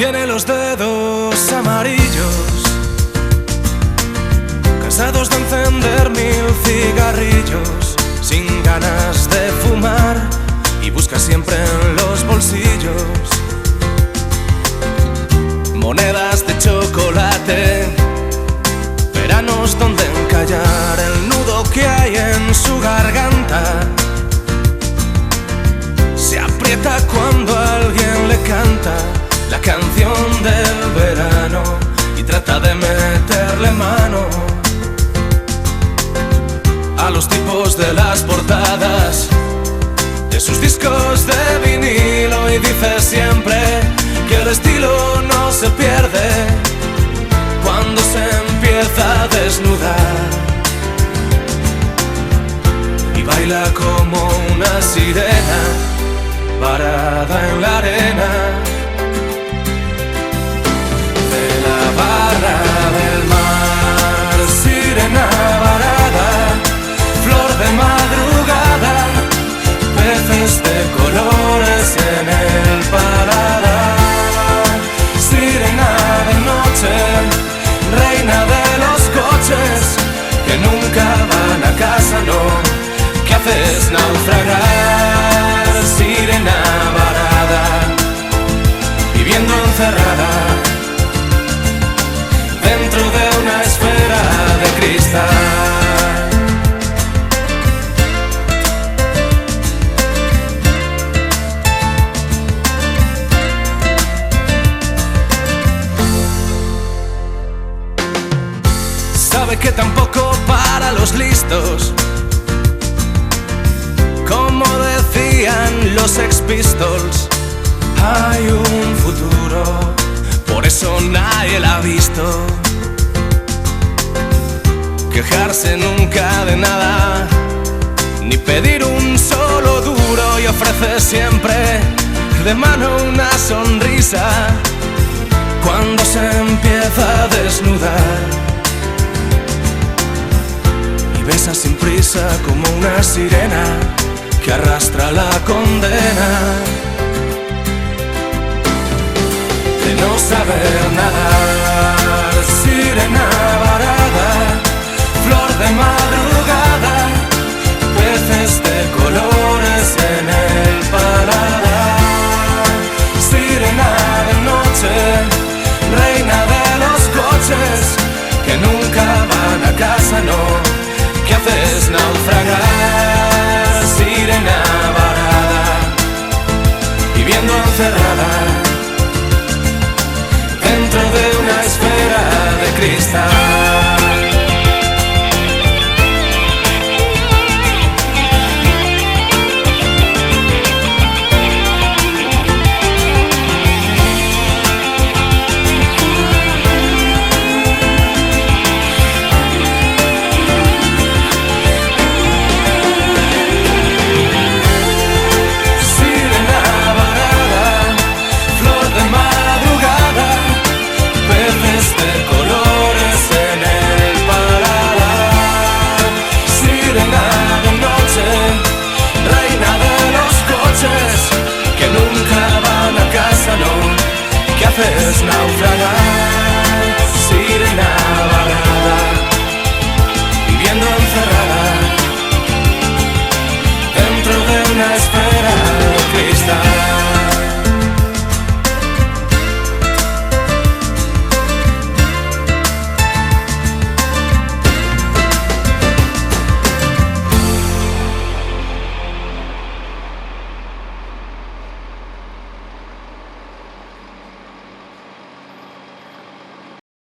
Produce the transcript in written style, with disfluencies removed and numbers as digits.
Tiene los dedos amarillos, cansados de encender 1000 cigarrillos, sin ganas de fumar, y busca siempre en los bolsillos monedas de chocolate, veranos donde encallar el nudo que hay en su garganta. Se aprieta cuando alguien le canta la canción del verano y trata de meterle mano a los tipos de las portadas de sus discos de vinilo, y dice siempre que el estilo no se pierde cuando se empieza a desnudar, y baila como una sirena varada en la arena de la barra del mar. Sirena varada, flor de madrugada, peces de colores en el paladar. Sirena de noche, reina de los coches que nunca van a casa, no, que haces naufragar. Sirena varada, viviendo encerrada dentro de una esfera de cristal. Sabe que tampoco para los listos, como decían los Sex Pistols, hay un futuro, por eso nadie la ha visto. Quejarse nunca de nada, ni pedir un solo duro, y ofrece siempre de mano una sonrisa cuando se empieza a desnudar, y besa sin prisa como una sirena que arrastra la condena de no saber nadar. Sirena varada, flor de madrugada, peces de colores en el paladar. Sirena de noche, reina de los coches que nunca van a casa, no, que haces naufragar. Sirena varada, viviendo encerrada dentro de una esfera de cristal.